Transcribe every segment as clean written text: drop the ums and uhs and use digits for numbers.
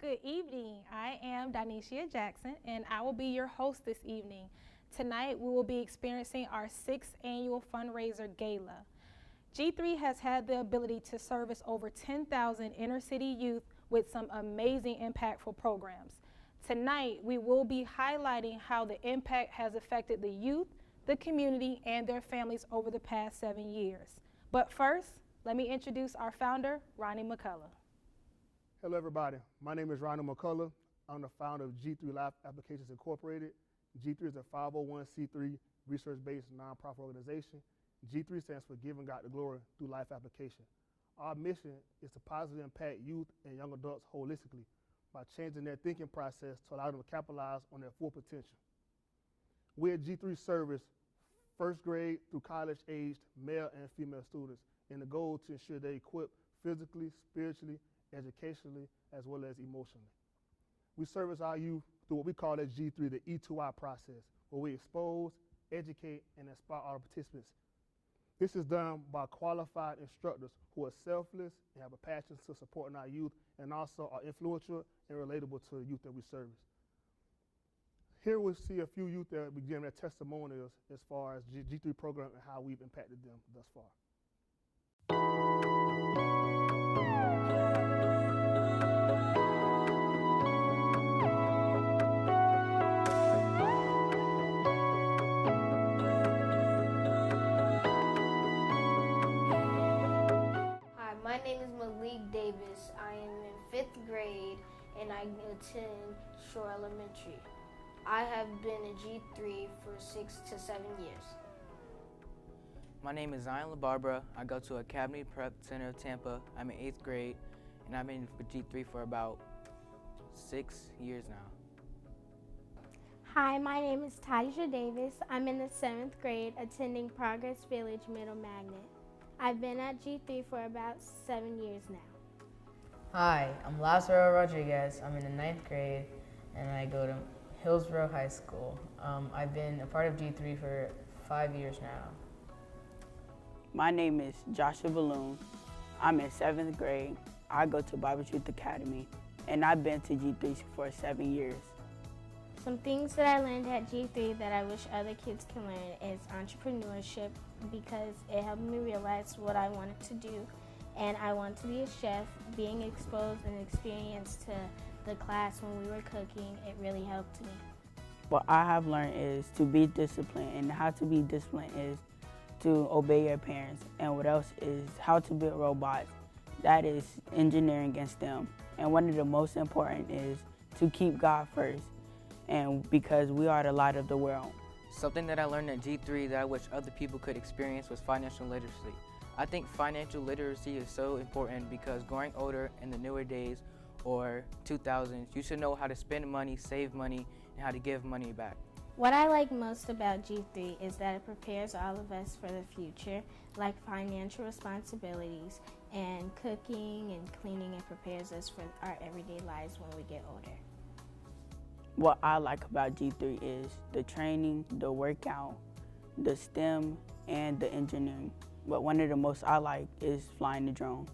Good evening. I am Donisha Jackson, and I will be your host this evening. Tonight, we will be experiencing our 6th annual fundraiser gala. G3 has had the ability to service over 10,000 inner city youth with some amazing impactful programs. Tonight, we will be highlighting how the impact has affected the youth, the community, and their families over the past 7 years. But first, let me introduce our founder, Ronnie McCullough. Hello everybody, my name is Ronnie McCullough. I'm the founder of G3 Life Applications Incorporated. G3 is a 501c3 research-based nonprofit organization. G3 stands for Giving God the Glory through Life Application. Our mission is to positively impact youth and young adults holistically by changing their thinking process to allow them to capitalize on their full potential. We at G3 service first grade through college-aged male and female students, and the goal to ensure they're equipped physically, spiritually, educationally, as well as emotionally. We service our youth through what we call at G3 the E2I process, where we expose, educate, and inspire our participants. This is done by qualified instructors who are selfless and have a passion to supporting our youth, and also are influential and relatable to the youth that we service. Here we'll see a few youth that will be giving their testimonials as far as G3 program and how we've impacted them thus far. My name is Malik Davis. I am in 5th grade and I attend Shore Elementary. I have been a G3 for 6 to 7 years. My name is Zion LaBarbara. I go to Academy Prep Center of Tampa. I'm in 8th grade and I've been for G3 for about 6 years now. Hi, my name is Taisha Davis. I'm in the 7th grade attending Progress Village Middle Magnet. I've been at G3 for about 7 years now. Hi, I'm Lazaro Rodriguez. I'm in the 9th grade and I go to Hillsborough High School. I've been a part of G3 for 5 years now. My name is Joshua Balloon. I'm in 7th grade. I go to Bible Truth Academy and I've been to G3 for 7 years. Some things that I learned at G3 that I wish other kids can learn is entrepreneurship, because it helped me realize what I wanted to do, and I wanted to be a chef. Being exposed and experienced to the class when we were cooking, it really helped me. What I have learned is to be disciplined, and how to be disciplined is to obey your parents, and what else is how to build robots. That is engineering and STEM. And one of the most important is to keep God first, and because we are the light of the world. Something that I learned at G3 that I wish other people could experience was financial literacy. I think financial literacy is so important because growing older in the newer days or 2000s, you should know how to spend money, save money, and how to give money back. What I like most about G3 is that it prepares all of us for the future, like financial responsibilities, and cooking and cleaning. It prepares us for our everyday lives when we get older. What I like about G3 is the training, the workout, the STEM, and the engineering. But one of the most I like is flying the drone.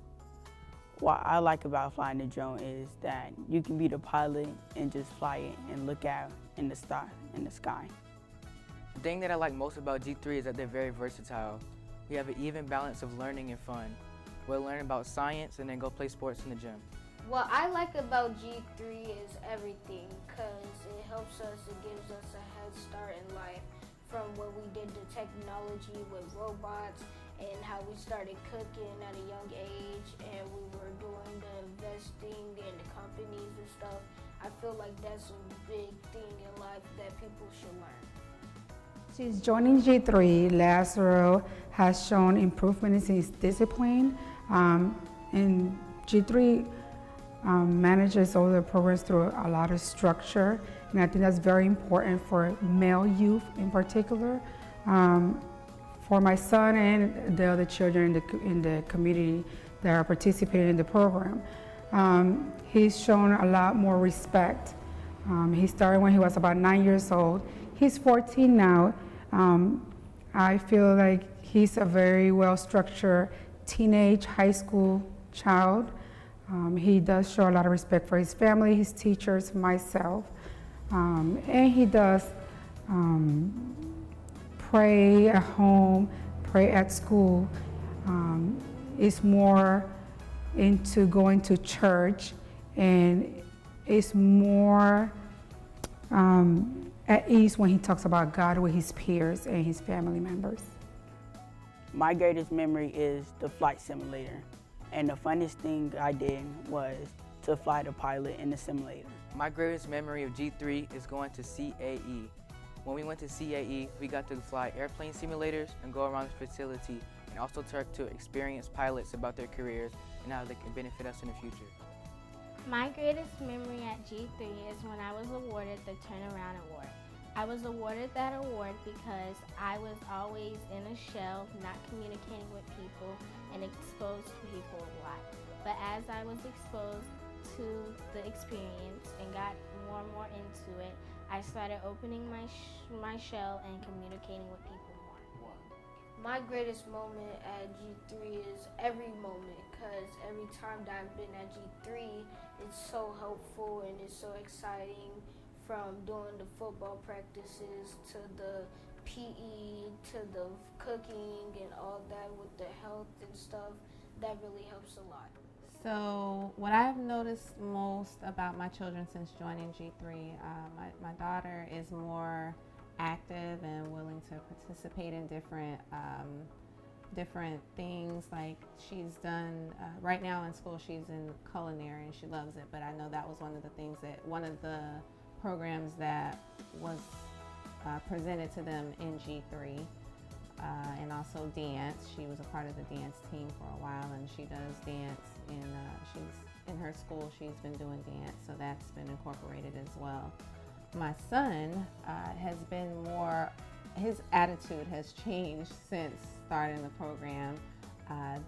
What I like about flying the drone is that you can be the pilot and just fly it and look out in the sky. The thing that I like most about G3 is that they're very versatile. We have an even balance of learning and fun. We'll learn about science and then go play sports in the gym. What I like about G3 is everything, because it helps us, it gives us a head start in life, from when we did the technology with robots and how we started cooking at a young age, and we were doing the investing and the companies and stuff. I feel like that's a big thing in life that people should learn. Since joining G3, Lazaro has shown improvement in his discipline, and G3 manages all the programs through a lot of structure, and I think that's very important for male youth in particular. For my son and the other children in the community that are participating in the program, he's shown a lot more respect. He started when he was about 9 years old. He's 14 now. I feel like he's a very well-structured teenage high school child. He does show a lot of respect for his family, his teachers, myself, and he does pray at home, pray at school. Is more into going to church, and is more at ease when he talks about God with his peers and his family members. My greatest memory is the flight simulator. And the funnest thing I did was to fly the pilot in the simulator. My greatest memory of G3 is going to CAE. When we went to CAE, we got to fly airplane simulators and go around the facility, and also talk to experienced pilots about their careers and how they can benefit us in the future. My greatest memory at G3 is when I was awarded the Turnaround Award. I was awarded that award because I was always in a shell, not communicating with people, and exposed to people a lot. But as I was exposed to the experience and got more and more into it, I started opening my shell and communicating with people more. My greatest moment at G3 is every moment, because every time that I've been at G3, it's so helpful and it's so exciting, from doing the football practices to the PE to the cooking and all that with the health and stuff. That really helps a lot. So what I've noticed most about my children since joining G3, my daughter is more active and willing to participate in different things. Like she's done, right now in school she's in culinary and she loves it, but I know that was one of the programs that was presented to them in G3, and also dance. She was a part of the dance team for a while, and she does dance she's in her school, she's been doing dance, so that's been incorporated as well. My son has been more, his attitude has changed since starting the program.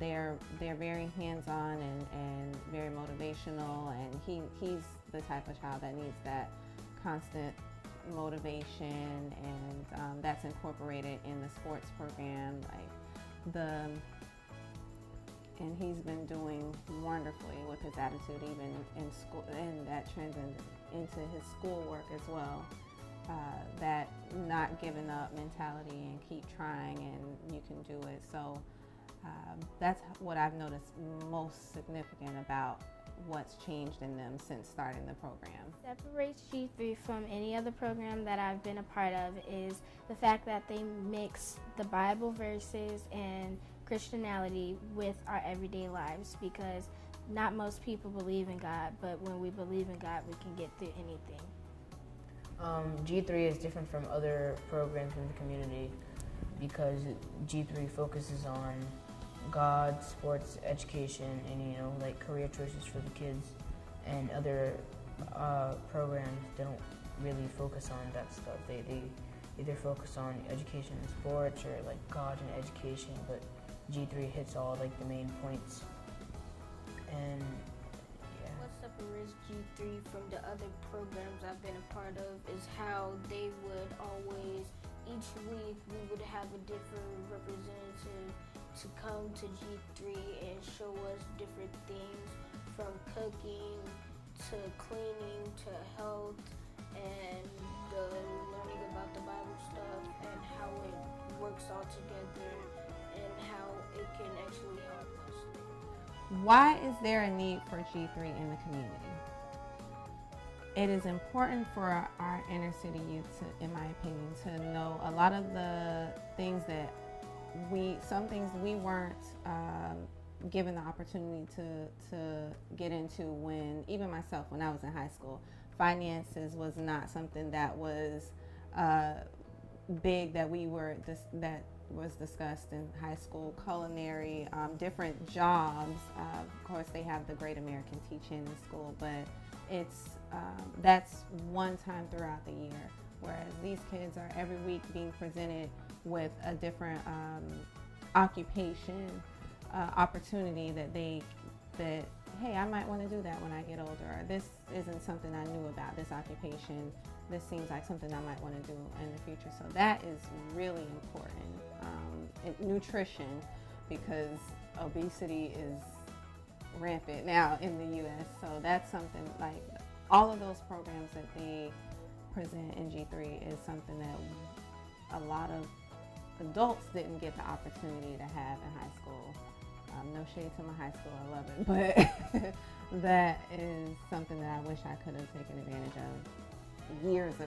They're very hands-on and very motivational, and he's the type of child that needs that constant motivation, and that's incorporated in the sports program. And he's been doing wonderfully with his attitude, even in school, and that transcends into his schoolwork as well. That not giving up mentality and keep trying, and you can do it. So that's what I've noticed most significant about what's changed in them since starting the program. Separates G3 from any other program that I've been a part of is the fact that they mix the Bible verses and Christianity with our everyday lives, because not most people believe in God, but when we believe in God, we can get through anything. G3 is different from other programs in the community because G3 focuses on God, sports, education, and like career choices for the kids. And other programs don't really focus on that stuff. They either focus on education and sports, or like God and education, but G3 hits all like the main points. And yeah. What separates G3 from the other programs I've been a part of is how they would always, each week we would have a different representative to come to G3 and show us different things, from cooking to cleaning to health, and the learning about the Bible stuff and how it works all together and how it can actually help us. Why is there a need for G3 in the community? It is important for our inner city youth, in my opinion, to know a lot of the things that some things we weren't given the opportunity to get into even myself, when I was in high school. Finances was not something that was big that that was discussed in high school. Culinary, different jobs. Of course, they have the Great American Teach-In in school, but that's one time throughout the year. Whereas these kids are every week being presented with a different occupation opportunity that hey, I might want to do that when I get older, or this isn't something I knew about, this occupation, this seems like something I might want to do in the future. So that is really important. Nutrition, because obesity is rampant now in the U.S. So that's something like all of those programs that they present in G3 is something that a lot of adults didn't get the opportunity to have in high school. No shade to my high school, I love it, but that is something that I wish I could have taken advantage of years ago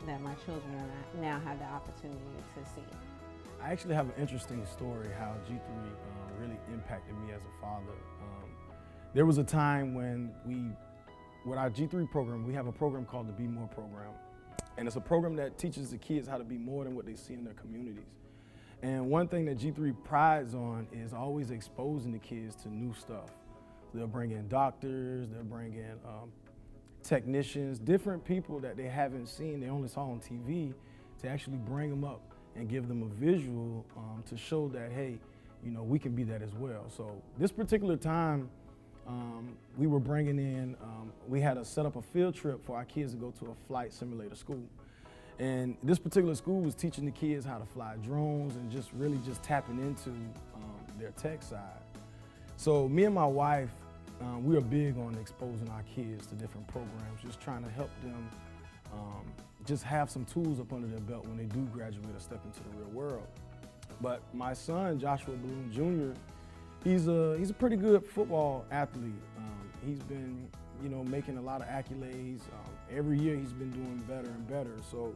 that my children now have the opportunity to see. I actually have an interesting story how G3 really impacted me as a father. There was a time when with our G3 program, we have a program called the Be More program. And it's a program that teaches the kids how to be more than what they see in their communities. And one thing that G3 prides on is always exposing the kids to new stuff. They'll bring in doctors, they'll bring in technicians, different people that they haven't seen, they only saw on TV, to actually bring them up and give them a visual to show that, hey, you know, we can be that as well. So this particular time, we were bringing in, we had to set up a field trip for our kids to go to a flight simulator school. And this particular school was teaching the kids how to fly drones and just really just tapping into their tech side. So me and my wife, we are big on exposing our kids to different programs, just trying to help them just have some tools up under their belt when they do graduate or step into the real world. But my son, Joshua Bloom Jr., he's a pretty good football athlete. He's been, you know, making a lot of accolades. Every year he's been doing better and better. So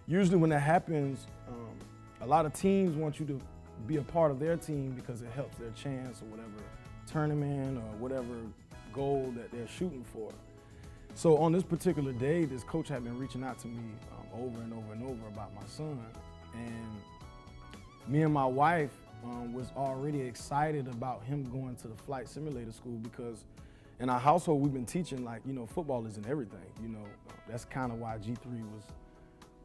usually when that happens, a lot of teams want you to be a part of their team because it helps their chance or whatever tournament or whatever goal that they're shooting for. So on this particular day, this coach had been reaching out to me over and over and over about my son. And me and my wife was already excited about him going to the flight simulator school because in our household, we've been teaching, like, you know, football isn't everything. You know, that's kind of why G3 was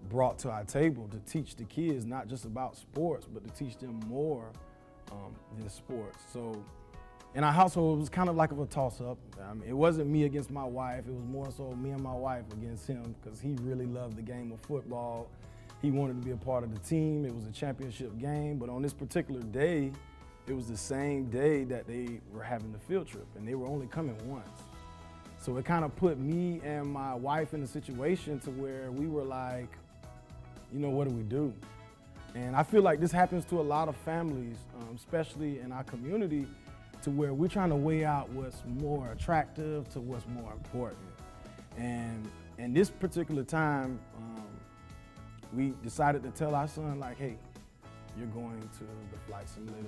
brought to our table, to teach the kids not just about sports, but to teach them more than sports. So in our household, it was kind of like a toss-up. It wasn't me against my wife. It was more so me and my wife against him because he really loved the game of football. He wanted to be a part of the team. It was a championship game, but on this particular day, it was the same day that they were having the field trip, and they were only coming once. So it kind of put me and my wife in a situation to where we were like, you know, what do we do? And I feel like this happens to a lot of families, especially in our community, to where we're trying to weigh out what's more attractive to what's more important. And in this particular time, we decided to tell our son, like, hey, you're going to the flight simulator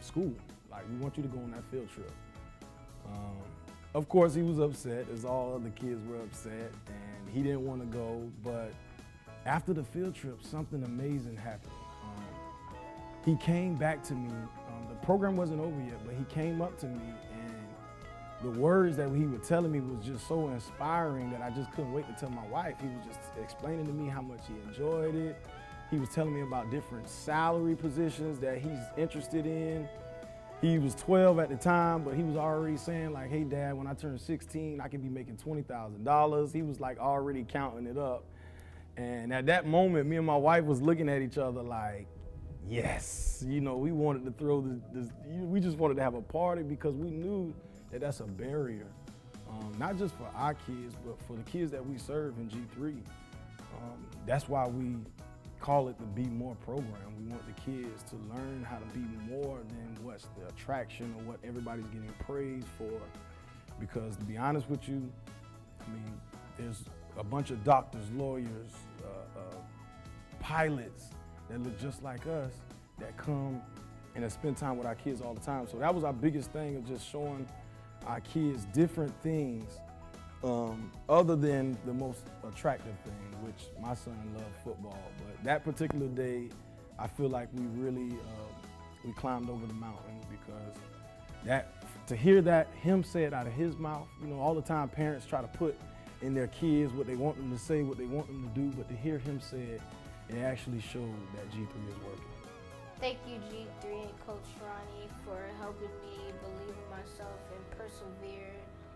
school. Like, we want you to go on that field trip. Of course, he was upset, as all other kids were upset, and he didn't want to go, but after the field trip, something amazing happened. He came back to me. The program wasn't over yet, but he came up to me, and the words that he was telling me was just so inspiring that I just couldn't wait to tell my wife. He was just explaining to me how much he enjoyed it. He was telling me about different salary positions that he's interested in. He was 12 at the time, but he was already saying, like, hey, Dad, when I turn 16, I can be making $20,000. He was like already counting it up. And at that moment, me and my wife was looking at each other like, yes, you know, we wanted to throw this, we just wanted to have a party because we knew that that's a barrier, not just for our kids, but for the kids that we serve in G3. That's why we call it the Be More program. We want the kids to learn how to be more than what's the attraction or what everybody's getting praised for. Because to be honest with you, I mean, there's a bunch of doctors, lawyers, pilots that look just like us that come and that spend time with our kids all the time. So that was our biggest thing, of just showing our kids different things other than the most attractive thing, which my son loved football. But that particular day, I feel like we really, we climbed over the mountain, because to hear that, him say it out of his mouth, you know, all the time parents try to put in their kids what they want them to say, what they want them to do, but to hear him say it, it actually showed that G3 is working. Thank you, G3 and Coach Ronnie, for helping me believe in myself and persevere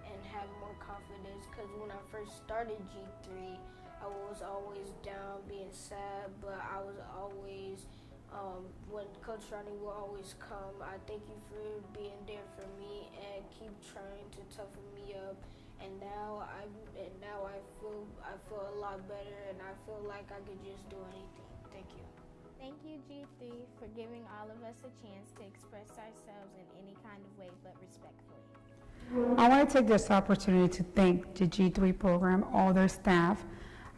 and have more confidence. Because when I first started G3, I was always down, being sad, but I was always When Coach Ronnie will always come. I thank you for being there for me and keep trying to toughen me up. And now I feel a lot better, and I feel like I could just do anything. Thank you. Thank you, G3, for giving all of us a chance to express ourselves in any kind of way but respectfully. I want to take this opportunity to thank the G3 program, all their staff,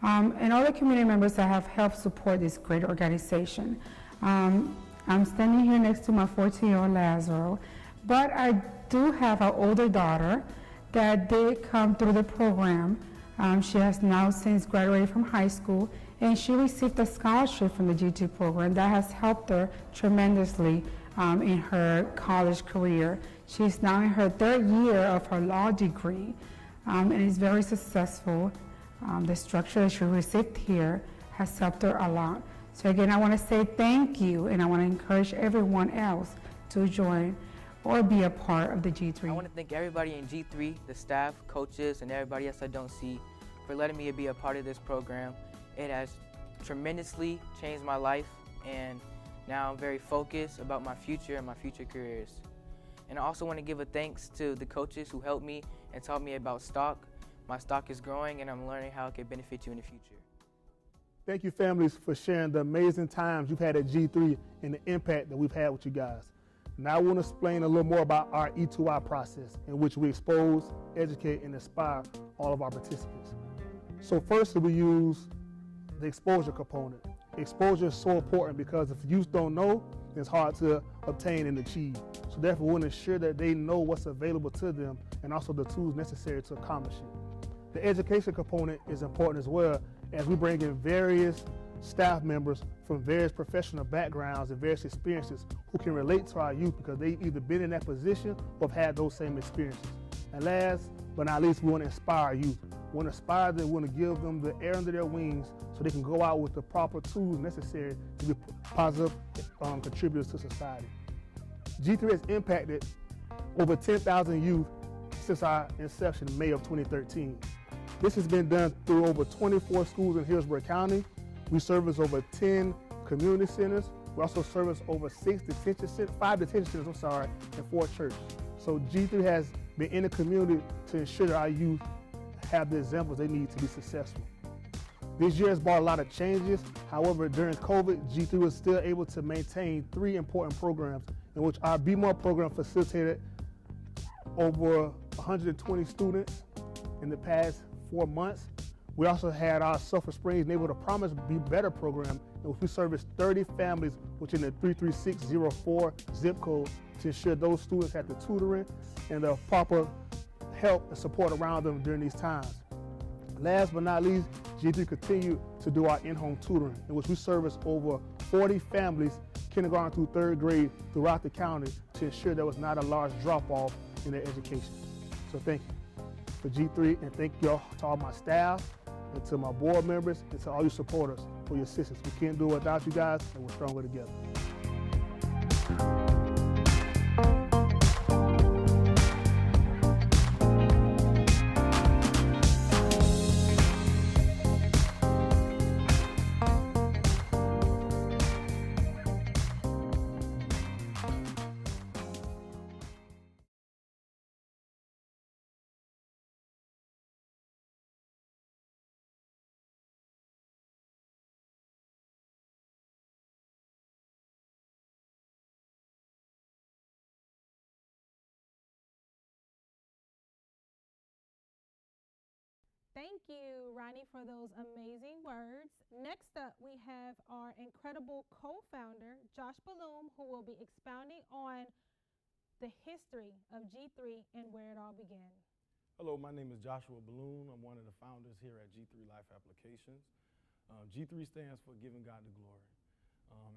and all the community members that have helped support this great organization. I'm standing here next to my 14-year-old Lazaro, but I do have an older daughter that did come through the program. She has now since graduated from high school, and she received a scholarship from the G2 program that has helped her tremendously in her college career. She's now in her third year of her law degree and is very successful. The structure that she received here has helped her a lot. So again, I want to say thank you, and I want to encourage everyone else to join or be a part of the G3. I want to thank everybody in G3, the staff, coaches, and everybody else I don't see for letting me be a part of this program. It has tremendously changed my life, and now I'm very focused about my future and my future careers. And I also want to give a thanks to the coaches who helped me and taught me about stock. My stock is growing, and I'm learning how it can benefit you in the future. Thank you, families, for sharing the amazing times you've had at G3 and the impact that we've had with you guys. Now I want to explain a little more about our E2I process in which we expose, educate, and inspire all of our participants. So first, we use the exposure component. Exposure is so important because if youth don't know, it's hard to obtain and achieve. So therefore, we want to ensure that they know what's available to them and also the tools necessary to accomplish it. The education component is important as well, as we bring in various staff members from various professional backgrounds and various experiences who can relate to our youth because they've either been in that position or have had those same experiences. And last but not least, we want to inspire our youth. We want to inspire them, we want to give them the air under their wings so they can go out with the proper tools necessary to be positive contributors to society. G3 has impacted over 10,000 youth since our inception in May of 2013. This has been done through over 24 schools in Hillsborough County. We service over 10 community centers. We also service over 5 detention centers, and 4 churches. So G3 has been in the community to ensure that our youth have the examples they need to be successful. This year has brought a lot of changes. However, during COVID, G3 was still able to maintain 3 important programs in which our Be More program facilitated over 120 students in the past 4 months. We also had our Sulphur Springs Neighborhood of Promise Be Better program, in which we serviced 30 families within the 33604 zip code to ensure those students had the tutoring and the proper help and support around them during these times. Last but not least, G3 continued to do our in-home tutoring, in which we serviced over 40 families, kindergarten through 3rd grade, throughout the county to ensure there was not a large drop-off in their education. So thank you for G3, and thank you all to all my staff, and to my board members, and to all your supporters for your assistance. We can't do it without you guys, and we're stronger together. Thank you, Ronnie, for those amazing words. Next up, we have our incredible co-founder, Josh Balloom, who will be expounding on the history of G3 and where it all began. Hello, my name is Joshua Balloon. I'm one of the founders here at G3 Life Applications. G3 stands for Giving God the Glory.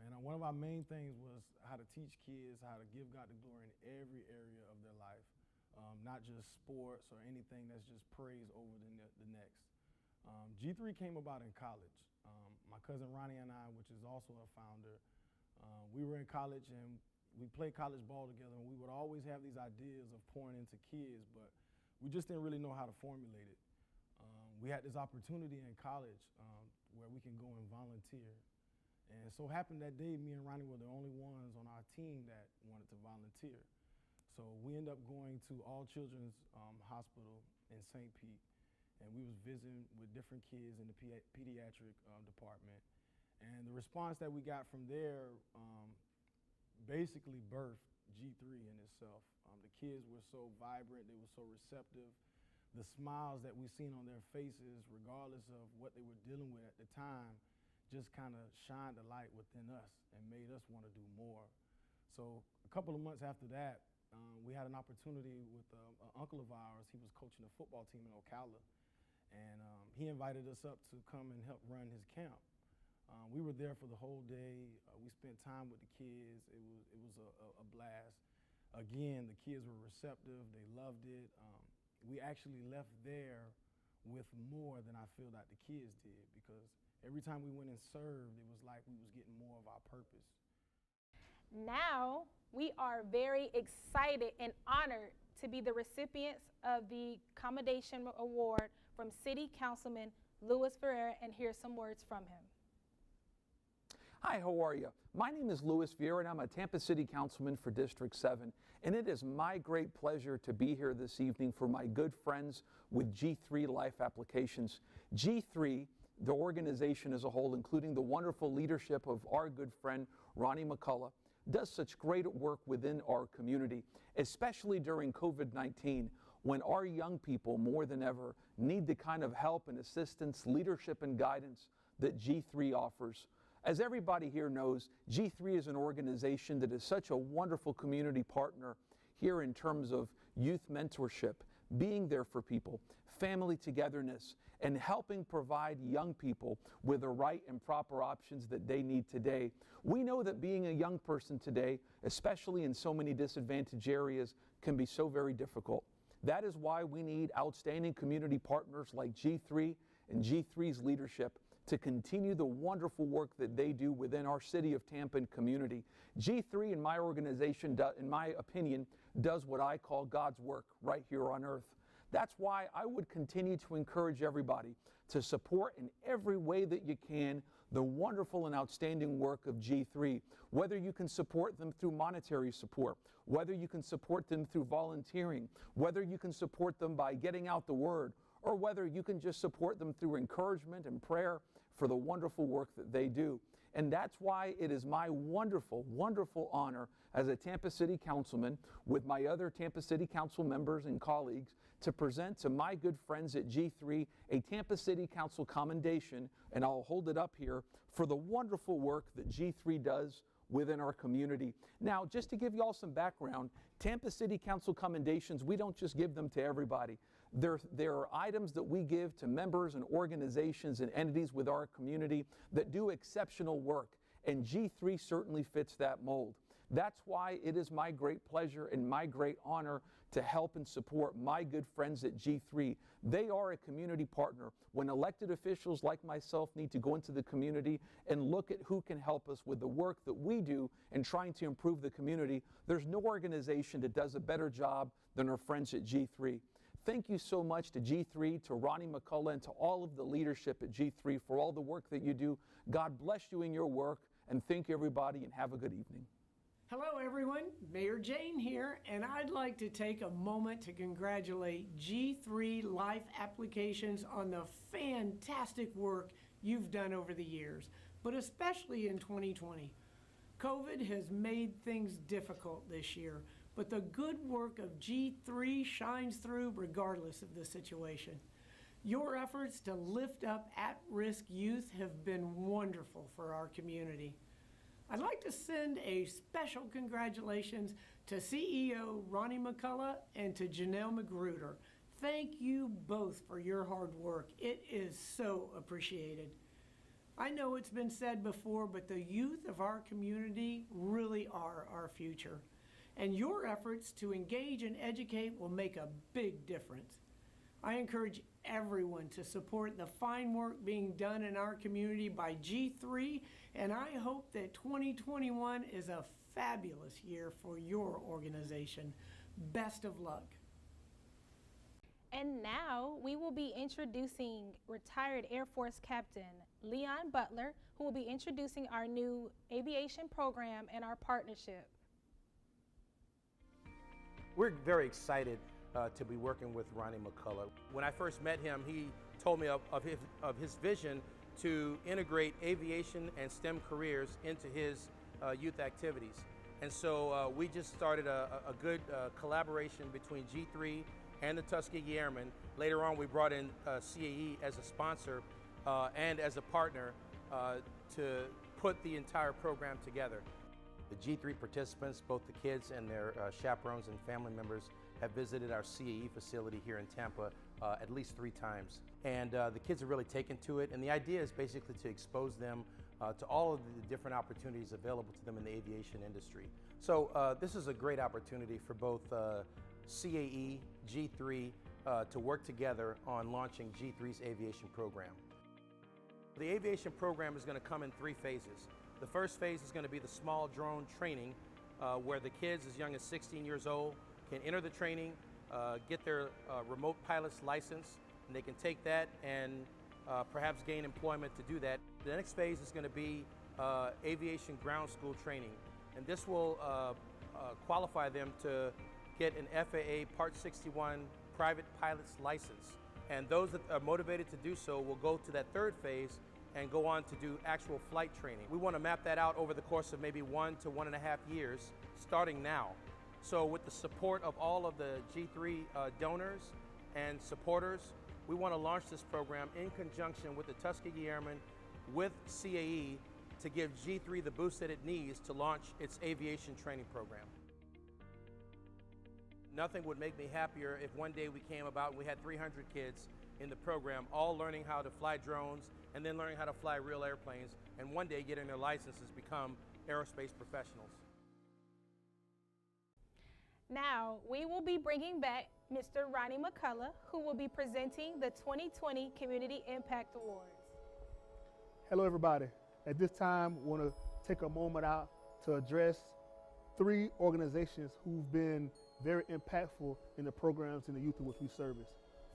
And one of our main things was how to teach kids how to give God the glory in every area of their life. Not just sports or anything that's just praised over the next. G3 came about in college. My cousin Ronnie and I, which is also a founder, we were in college and we played college ball together, and we would always have these ideas of pouring into kids, but we just didn't really know how to formulate it. We had this opportunity in college where we can go and volunteer. And so happened that day, me and Ronnie were the only ones on our team that wanted to volunteer. So we ended up going to All Children's Hospital in St. Pete, and we was visiting with different kids in the pediatric department. And the response that we got from there basically birthed G3 in itself. The kids were so vibrant, they were so receptive. The smiles that we seen on their faces, regardless of what they were dealing with at the time, just kind of shined a light within us and made us want to do more. So a couple of months after that, we had an opportunity with an uncle of ours. He was coaching a football team in Ocala, and he invited us up to come and help run his camp. We were there for the whole day. We spent time with the kids. It was a blast. Again, the kids were receptive. They loved it. We actually left there with more than I feel that the kids did, because every time we went and served, it was like we was getting more of our purpose. Now, we are very excited and honored to be the recipients of the Commendation Award from City Councilman Louis Ferreira, and hear some words from him. Hi, how are you? My name is Louis Vieira, and I'm a Tampa City Councilman for District 7. And it is my great pleasure to be here this evening for my good friends with G3 Life Applications. G3, the organization as a whole, including the wonderful leadership of our good friend Ronnie McCullough, does such great work within our community, especially during COVID-19, when our young people more than ever need the kind of help and assistance, leadership and guidance that G3 offers. As everybody here knows, G3 is an organization that is such a wonderful community partner here in terms of youth mentorship, being there for people, family togetherness, and helping provide young people with the right and proper options that they need today. We know that being a young person today, especially in so many disadvantaged areas, can be so very difficult. That is why we need outstanding community partners like G3 and G3's leadership to continue the wonderful work that they do within our city of Tampa and community. G3 and my organization, in my opinion, does what I call God's work right here on earth. That's why I would continue to encourage everybody to support in every way that you can the wonderful and outstanding work of G3. Whether you can support them through monetary support, whether you can support them through volunteering, whether you can support them by getting out the word, or whether you can just support them through encouragement and prayer for the wonderful work that they do. And that's why it is my wonderful, wonderful honor as a Tampa City Councilman with my other Tampa City Council members and colleagues to present to my good friends at G3 a Tampa City Council commendation, and I'll hold it up here, for the wonderful work that G3 does within our community. Now, just to give you all some background, Tampa City Council commendations, we don't just give them to everybody. There are items that we give to members and organizations and entities with our community that do exceptional work, and G3 certainly fits that mold. That's why it is my great pleasure and my great honor to help and support my good friends at G3. They are a community partner. When elected officials like myself need to go into the community and look at who can help us with the work that we do in trying to improve the community, there's no organization that does a better job than our friends at G3. Thank you so much to G3, to Ronnie McCullough, and to all of the leadership at G3 for all the work that you do. God bless you in your work, and thank you everybody, and have a good evening. Hello everyone, Mayor Jane here, and I'd like to take a moment to congratulate G3 Life Applications on the fantastic work you've done over the years, but especially in 2020. COVID has made things difficult this year, but the good work of G3 shines through regardless of the situation. Your efforts to lift up at-risk youth have been wonderful for our community. I'd like to send a special congratulations to CEO Ronnie McCullough and to Janelle Magruder. Thank you both for your hard work. It is so appreciated. I know it's been said before, but the youth of our community really are our future. And your efforts to engage and educate will make a big difference. I encourage everyone to support the fine work being done in our community by G3, and I hope that 2021 is a fabulous year for your organization. Best of luck. And now we will be introducing retired Air Force Captain Leon Butler, who will be introducing our new aviation program and our partnership. We're very excited to be working with Ronnie McCullough. When I first met him, he told me of his vision to integrate aviation and STEM careers into his youth activities. And so we just started a good collaboration between G3 and the Tuskegee Airmen. Later on, we brought in CAE as a sponsor and as a partner to put the entire program together. The G3 participants, both the kids and their chaperones and family members, have visited our CAE facility here in Tampa at least 3 times. And the kids are really taken to it, and the idea is basically to expose them to all of the different opportunities available to them in the aviation industry. So this is a great opportunity for both CAE, G3 to work together on launching G3's aviation program. The aviation program is going to come in 3 phases. The first phase is going to be the small drone training, where the kids as young as 16 years old can enter the training, get their remote pilot's license, and they can take that and perhaps gain employment to do that. The next phase is going to be aviation ground school training, and this will qualify them to get an FAA Part 61 private pilot's license. And those that are motivated to do so will go to that 3rd phase and go on to do actual flight training. We want to map that out over the course of maybe 1 to 1.5 years, starting now. So with the support of all of the G3 donors and supporters, we want to launch this program in conjunction with the Tuskegee Airmen, with CAE, to give G3 the boost that it needs to launch its aviation training program. Nothing would make me happier if one day we came about and we had 300 kids in the program, all learning how to fly drones and then learning how to fly real airplanes, and one day getting their licenses, become aerospace professionals. Now, we will be bringing back Mr. Ronnie McCullough, who will be presenting the 2020 Community Impact Awards. Hello, everybody. At this time, I want to take a moment out to address 3 organizations who've been very impactful in the programs in the youth in which we service.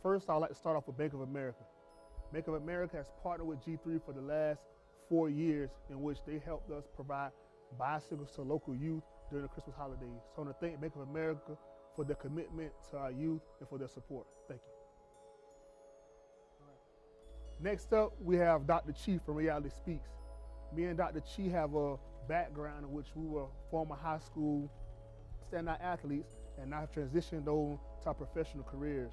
First, I'd like to start off with Bank of America. Bank of America has partnered with G3 for the last 4 years, in which they helped us provide bicycles to local youth during the Christmas holidays. So I want to thank Bank of America for their commitment to our youth and for their support. Thank you. Next up, we have Dr. Chi from Reality Speaks. Me and Dr. Chi have a background in which we were former high school standout athletes and now have transitioned on to our professional careers.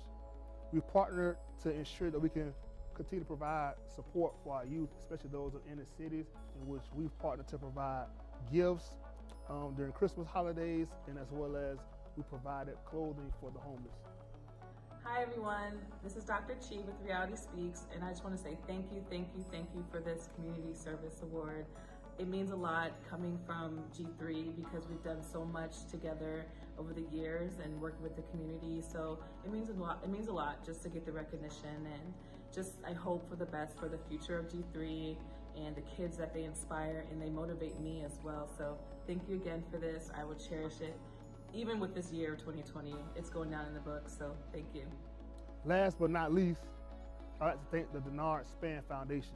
We've partnered to ensure that we can continue to provide support for our youth, especially those in inner cities, in which we've partnered to provide gifts during Christmas holidays, and as well as we provided clothing for the homeless. Hi everyone, this is Dr. Chi with Reality Speaks, and I just want to say thank you for this Community Service Award. It means a lot coming from G3 because we've done so much together over the years and worked with the community, so it means a lot just to get the recognition, and just I hope for the best for the future of G3 and the kids that they inspire, and they motivate me as well. So thank you again for this. I will cherish it. Even with this year, 2020, it's going down in the book, so thank you. Last but not least, I'd like to thank the Denard Span Foundation.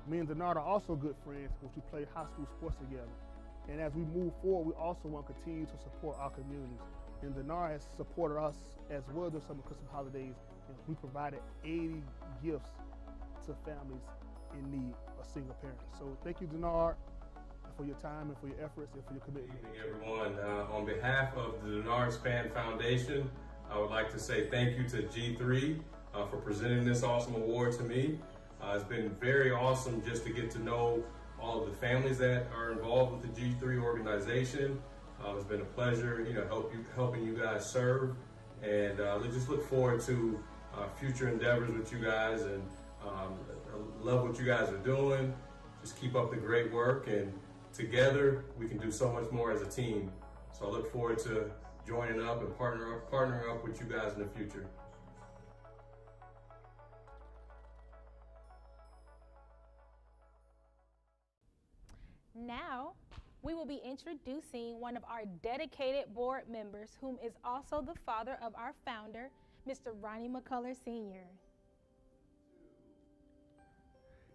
Me and Denard are also good friends, which we play high school sports together. And as we move forward, we also want to continue to support our communities. And Denard has supported us as well during some of the Christmas holidays, and we provided 80 gifts to families in need of single parents. So thank you, Denard, for your time and for your efforts and for your commitment. Good evening, everyone. On behalf of the Denard Span Foundation, I would like to say thank you to G3 for presenting this awesome award to me. It's been very awesome just to get to know all of the families that are involved with the G3 organization. It's been a pleasure, helping you guys serve, and just look forward to future endeavors with you guys, and love what you guys are doing. Just keep up the great work, and together we can do so much more as a team. So I look forward to joining up and partnering up with you guys in the future. Now, we will be introducing one of our dedicated board members, whom is also the father of our founder, Mr. Ronnie McCullough Sr.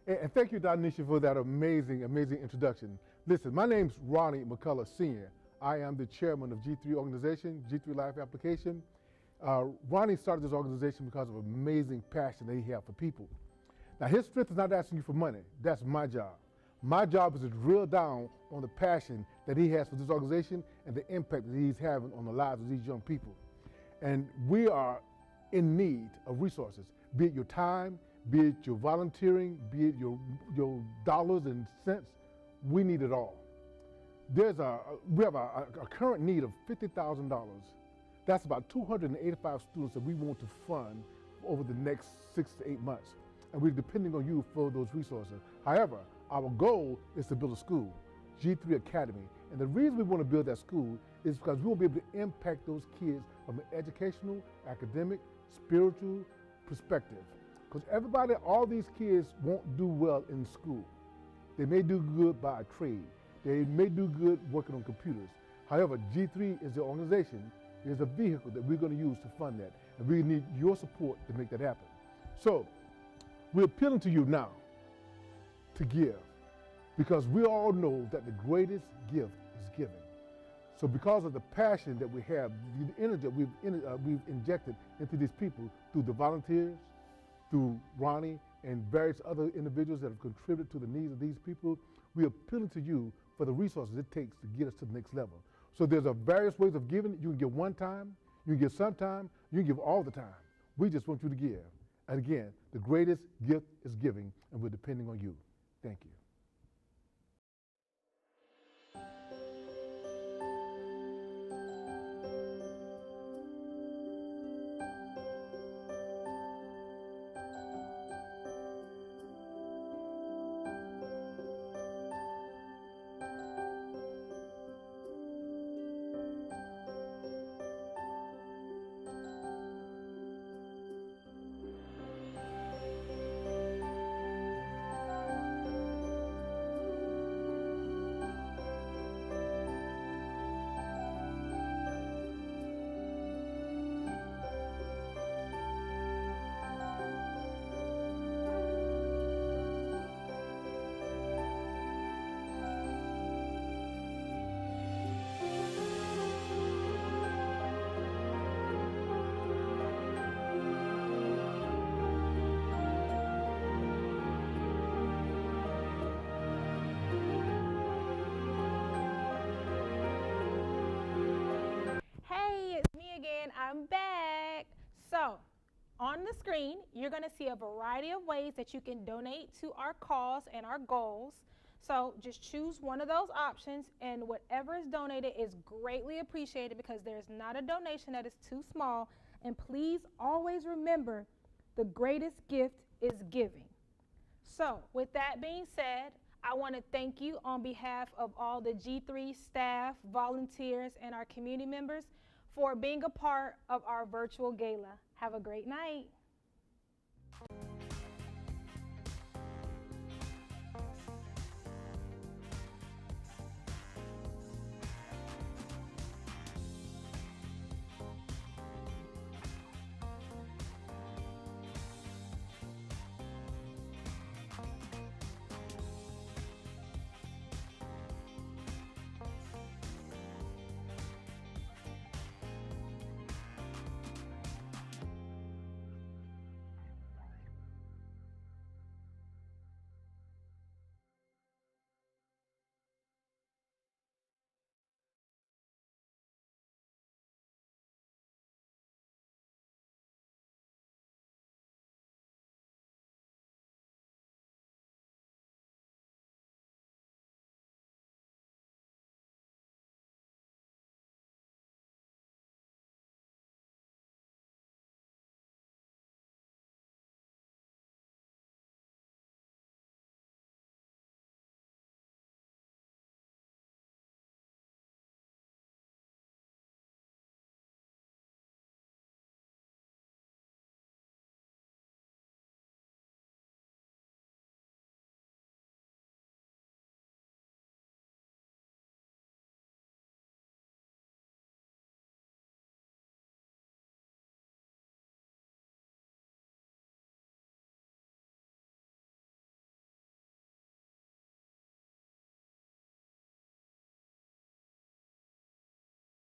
And thank you, Donisha, for that amazing introduction. Listen, my name's Ronnie McCullough Sr. I am the chairman of G3 organization, G3 Life Application. Ronnie started this organization because of amazing passion that he had for people. Now, his strength is not asking you for money. That's my job. My job is to drill down on the passion that he has for this organization and the impact that he's having on the lives of these young people. And we are in need of resources, be it your time, be it your volunteering, be it your dollars and cents. We need it all. We have a current need of $50,000. That's about 285 students that we want to fund over the next 6 to 8 months. And we're depending on you for those resources. However, our goal is to build a school, G3 Academy. And the reason we want to build that school is because we will be able to impact those kids from an educational, academic, spiritual perspective. Because everybody, all these kids won't do well in school. They may do good by a trade. They may do good working on computers. However, G3 is the organization, is a vehicle that we're going to use to fund that. And we need your support to make that happen. So, we're appealing to you now to give, because we all know that the greatest gift is giving. So because of the passion that we have, the energy that we've injected into these people through the volunteers, through Ronnie and various other individuals that have contributed to the needs of these people, we're appealing to you for the resources it takes to get us to the next level. So there's various ways of giving. You can give one time, you can give sometime, you can give all the time. We just want you to give. And again, the greatest gift is giving, and we're depending on you. Thank you. I'm back. So, on the screen, you're going to see a variety of ways that you can donate to our cause and our goals. So, just choose one of those options, and whatever is donated is greatly appreciated, because there's not a donation that is too small. And please always remember, the greatest gift is giving. So, with that being said, I want to thank you on behalf of all the G3 staff, volunteers, and our community members for being a part of our virtual gala. Have a great night.